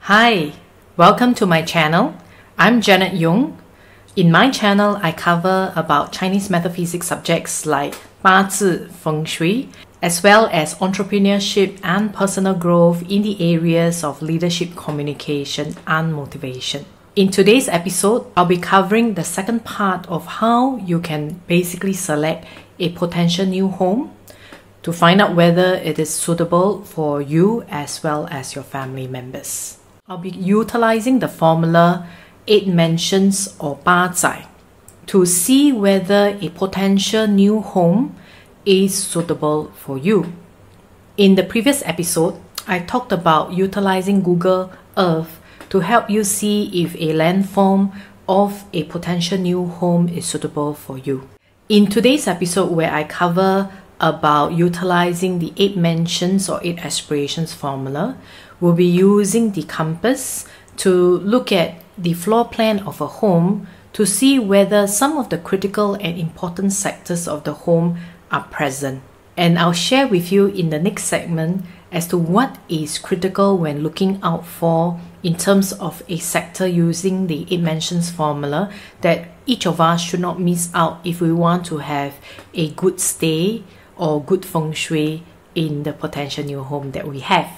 Hi, welcome to my channel. I'm Janet Yung. In my channel, I cover about Chinese metaphysics subjects like 八字, Feng Shui, as well as entrepreneurship and personal growth in the areas of leadership, communication, and motivation. In today's episode, I'll be covering the second part of how you can basically select a potential new home to find out whether it is suitable for you as well as your family members. I'll be utilizing the formula 8 mentions or 八载 to see whether a potential new home is suitable for you. In the previous episode, I talked about utilizing Google Earth to help you see if a landform of a potential new home is suitable for you. In today's episode, where I cover about utilizing the 8 mentions or 8 aspirations formula, we'll be using the compass to look at the floor plan of a home to see whether some of the critical and important sectors of the home are present. And I'll share with you in the next segment as to what is critical when looking out for in terms of a sector using the 8 mentions formula that each of us should not miss out if we want to have a good stay or good feng shui in the potential new home that we have.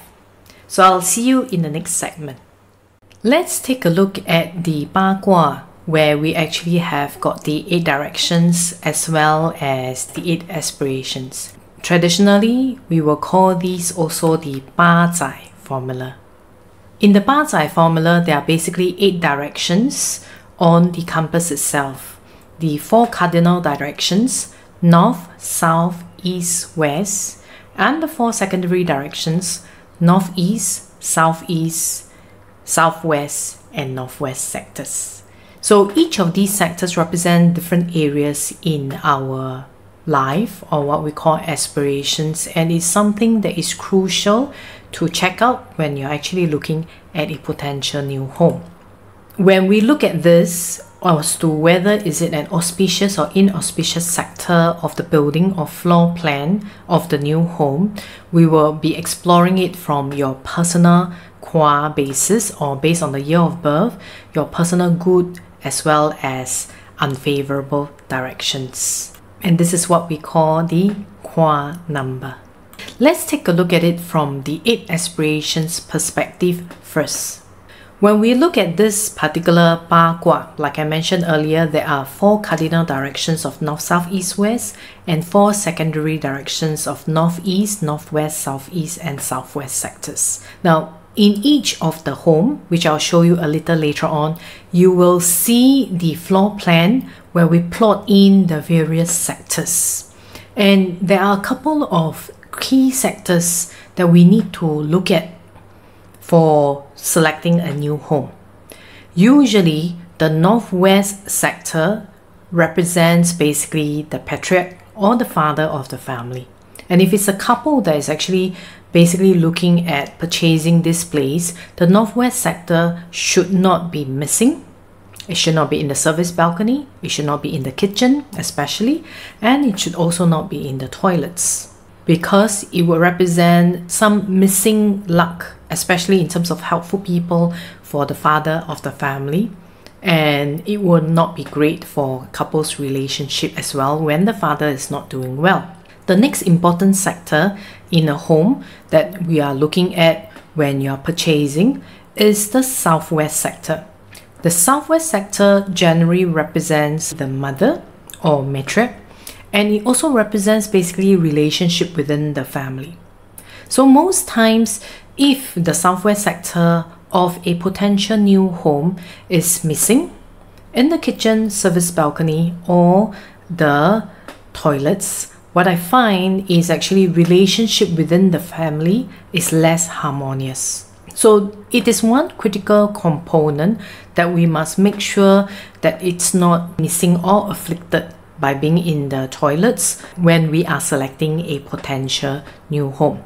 So I'll see you in the next segment. Let's take a look at the 八卦, where we actually have got the 8 directions as well as the 8 aspirations. Traditionally, we will call these also the 八载 formula. In the 八载 formula, there are basically 8 directions on the compass itself. The 4 cardinal directions, north, south, east, west, and the 4 secondary directions, northeast, southeast, southwest, and northwest sectors. So each of these sectors represent different areas in our life, or what we call aspirations, and is something that is crucial to check out when you're actually looking at a potential new home. When we look at this as to whether is it an auspicious or inauspicious sector of the building or floor plan of the new home, we will be exploring it from your personal qua basis, or based on the year of birth, your personal good as well as unfavorable directions. And this is what we call the qua number. Let's take a look at it from the 8 aspirations perspective first. When we look at this particular 八卦, like I mentioned earlier, there are 4 cardinal directions of north, south, east, west, and 4 secondary directions of northeast, northwest, southeast, and southwest sectors. Now, in each of the home, which I'll show you a little later on, you will see the floor plan where we plot in the various sectors. And there are a couple of key sectors that we need to look at for selecting a new home. Usually, the northwest sector represents basically the patriarch or the father of the family. And if it's a couple that is actually basically looking at purchasing this place, the northwest sector should not be missing. It should not be in the service balcony, it should not be in the kitchen especially, and it should also not be in the toilets, because it will represent some missing luck, especially in terms of helpful people for the father of the family. And it will not be great for couples' relationship as well when the father is not doing well. The next important sector in a home that we are looking at when you are purchasing is the southwest sector. The southwest sector generally represents the mother or matriarch, and it also represents basically relationship within the family. So most times, if the southwest sector of a potential new home is missing in the kitchen, service balcony, or the toilets, what I find is actually relationship within the family is less harmonious. So it is one critical component that we must make sure that it's not missing or afflicted by being in the toilets when we are selecting a potential new home.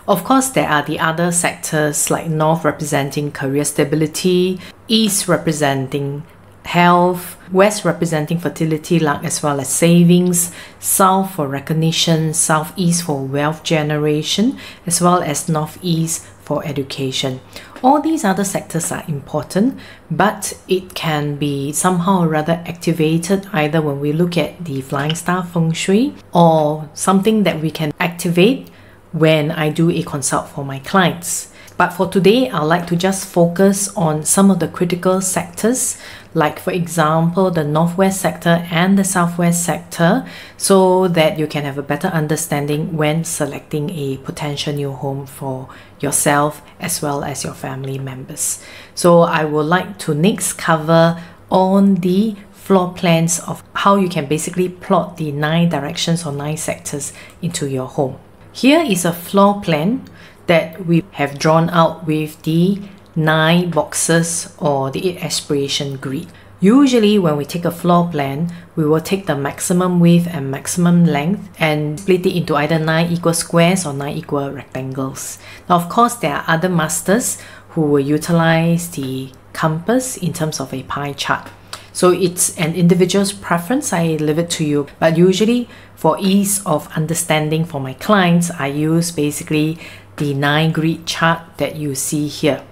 Of course, there are the other sectors like north representing career stability, east representing health, west representing fertility, luck, as well as savings, south for recognition, southeast for wealth generation, as well as northeast for education. All these other sectors are important, but it can be somehow or rather activated either when we look at the Flying Star Feng Shui, or something that we can activate when I do a consult for my clients. But for today, I'd like to just focus on some of the critical sectors, like for example, the northwest sector and the southwest sector, so that you can have a better understanding when selecting a potential new home for yourself as well as your family members. So I would like to next cover on the floor plans of how you can basically plot the 9 directions or 9 sectors into your home. Here is a floor plan that we have drawn out with the 9 boxes or the 8 aspiration grid. Usually when we take a floor plan, we will take the maximum width and maximum length and split it into either 9 equal squares or 9 equal rectangles. Now of course there are other masters who will utilize the compass in terms of a pie chart. So it's an individual's preference, I leave it to you. But usually for ease of understanding for my clients, I use basically the 9 grid chart that you see here.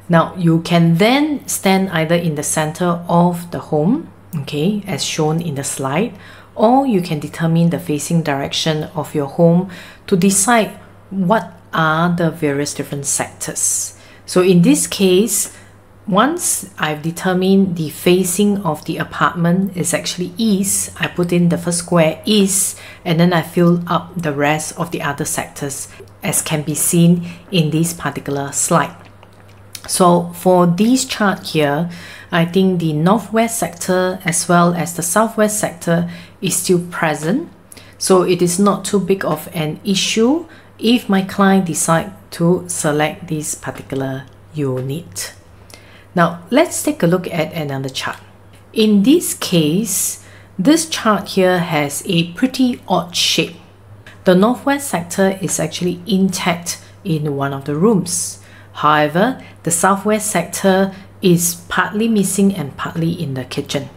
Now you can then stand either in the center of the home, okay, as shown in the slide, or you can determine the facing direction of your home to decide what are the various different sectors. So in this case, once I've determined the facing of the apartment is actually east, I put in the first square east, and then I fill up the rest of the other sectors as can be seen in this particular slide. So for this chart here, I think the northwest sector as well as the southwest sector is still present. So it is not too big of an issue if my client decide to select this particular unit. Now let's take a look at another chart. In this case, this chart here has a pretty odd shape. The northwest sector is actually intact in one of the rooms. However, the southwest sector is partly missing and partly in the kitchen.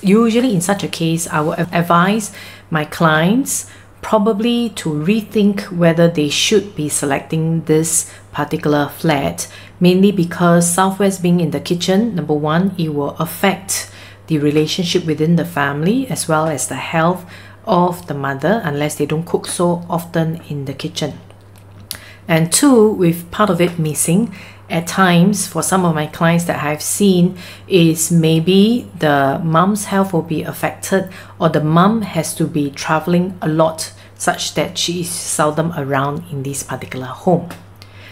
Usually in such a case, I will advise my clients probably to rethink whether they should be selecting this particular flat, mainly because southwest being in the kitchen, number one, it will affect the relationship within the family as well as the health of the mother unless they don't cook so often in the kitchen. And two, with part of it missing, at times for some of my clients that I've seen is maybe the mom's health will be affected, or the mom has to be traveling a lot such that she is seldom around in this particular home.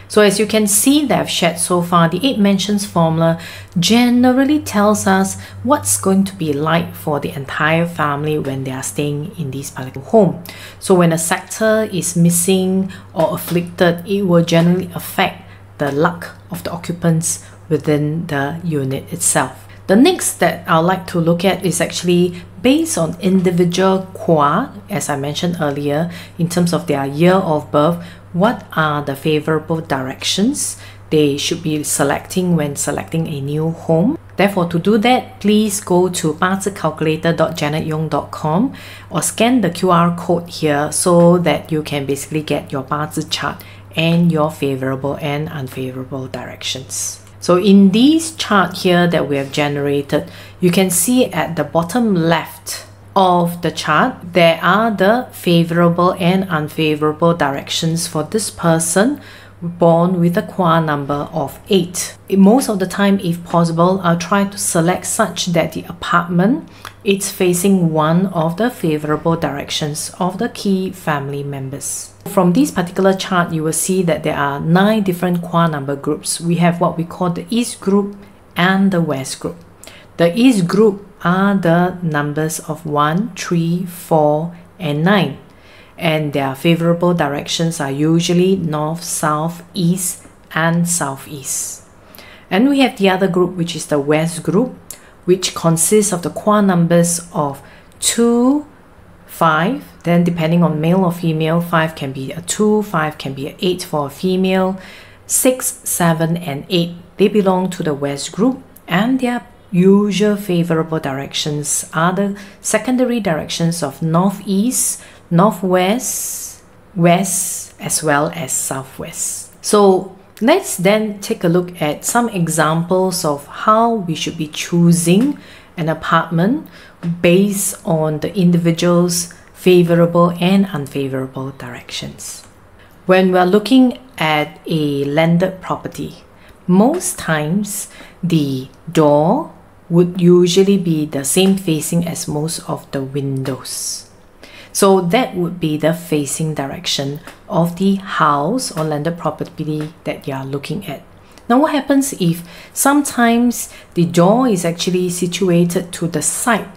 So as you can see that I've shared so far, the 8 mentions formula generally tells us what's going to be like for the entire family when they are staying in this particular home. So when a sector is missing or afflicted, it will generally affect the luck of the occupants within the unit itself. The next that I'd like to look at is actually based on individual qua, as I mentioned earlier, in terms of their year of birth, what are the favorable directions they should be selecting when selecting a new home. Therefore, to do that, please go to 八字calculator.janetyong.com or scan the QR code here so that you can basically get your 八字 chart and your favorable and unfavorable directions. So in this chart here that we have generated, you can see at the bottom left of the chart, there are the favorable and unfavorable directions for this person born with a qua number of 8. Most of the time, if possible, I'll try to select such that the apartment is facing one of the favorable directions of the key family members. From this particular chart, you will see that there are 9 different qua number groups. We have what we call the East group and the West group. The East group are the numbers of 1, 3, 4, and 9. And their favorable directions are usually north, south, east, and southeast. And we have the other group, which is the West group, which consists of the qua numbers of 2, 5, then depending on male or female, 5 can be a 2, 5 can be an 8 for a female, 6, 7, and 8. They belong to the West group, and their usual favorable directions are the secondary directions of northeast, northwest, west, as well as southwest. So let's then take a look at some examples of how we should be choosing an apartment based on the individual's favorable and unfavorable directions. When we're looking at a landed property, most times the door would usually be the same facing as most of the windows. So that would be the facing direction of the house or landed property that you are looking at. Now what happens if sometimes the door is actually situated to the side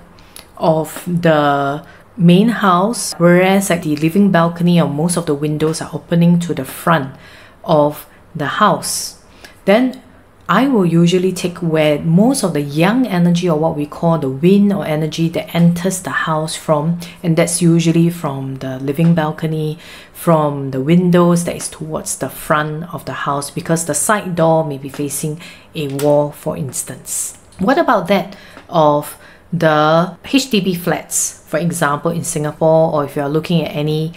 of the main house, whereas like the living balcony or most of the windows are opening to the front of the house? Then I will usually take where most of the yang energy, or what we call the wind or energy, that enters the house from, and that's usually from the living balcony, from the windows that is towards the front of the house, because the side door may be facing a wall, for instance. What about that of the HDB flats, for example, in Singapore, or if you are looking at any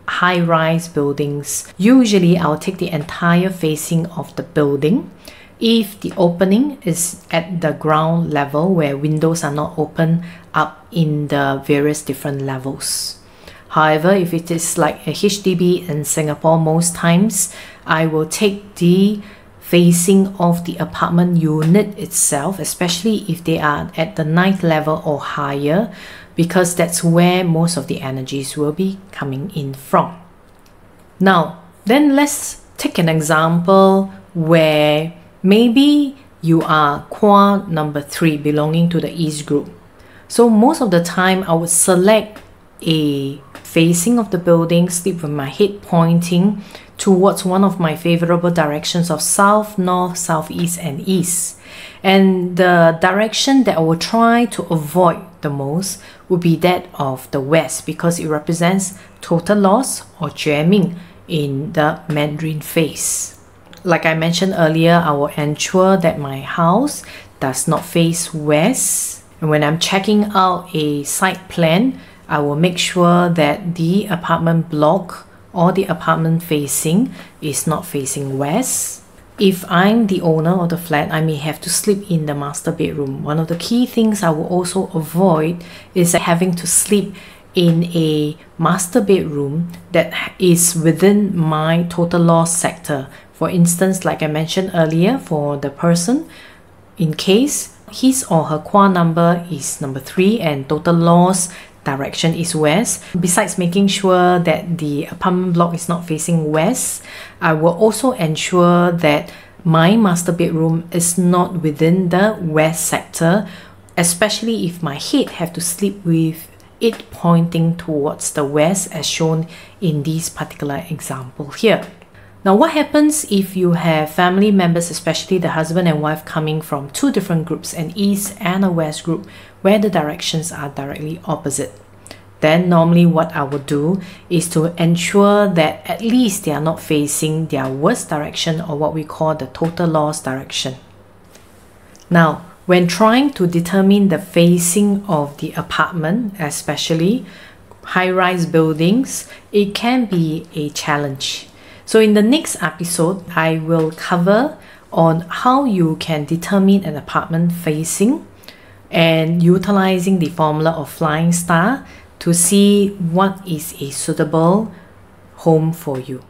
high-rise buildings? Usually I'll take the entire facing of the building if the opening is at the ground level, where windows are not open up in the various different levels. However, if it is like a HDB in Singapore, most times I will take the facing of the apartment unit itself, especially if they are at the 9th level or higher, because that's where most of the energies will be coming in from. Now, then let's take an example where maybe you are Kwa number 3, belonging to the East group. So most of the time I would select a facing of the building, sleep with my head pointing towards one of my favorable directions of south, north, southeast, and east. And the direction that I will try to avoid the most would be that of the west, because it represents total loss or 绝命 in the Mandarin face. Like I mentioned earlier, I will ensure that my house does not face west. And when I'm checking out a site plan, I will make sure that the apartment block or the apartment facing is not facing west. If I'm the owner of the flat, I may have to sleep in the master bedroom. One of the key things I will also avoid is having to sleep in a master bedroom that is within my total loss sector. For instance, like I mentioned earlier, for the person, in case his or her Kwa number is number 3 and total loss direction is west, besides making sure that the apartment block is not facing west, I will also ensure that my master bedroom is not within the west sector, especially if my head have to sleep with it pointing towards the west, as shown in this particular example here. Now, what happens if you have family members, especially the husband and wife, coming from 2 different groups, an east and a west group, where the directions are directly opposite? Then normally what I would do is to ensure that at least they are not facing their worst direction, or what we call the total loss direction. Now, when trying to determine the facing of the apartment, especially high-rise buildings, it can be a challenge. So in the next episode, I will cover on how you can determine an apartment facing and utilizing the formula of flying star to see what is a suitable home for you.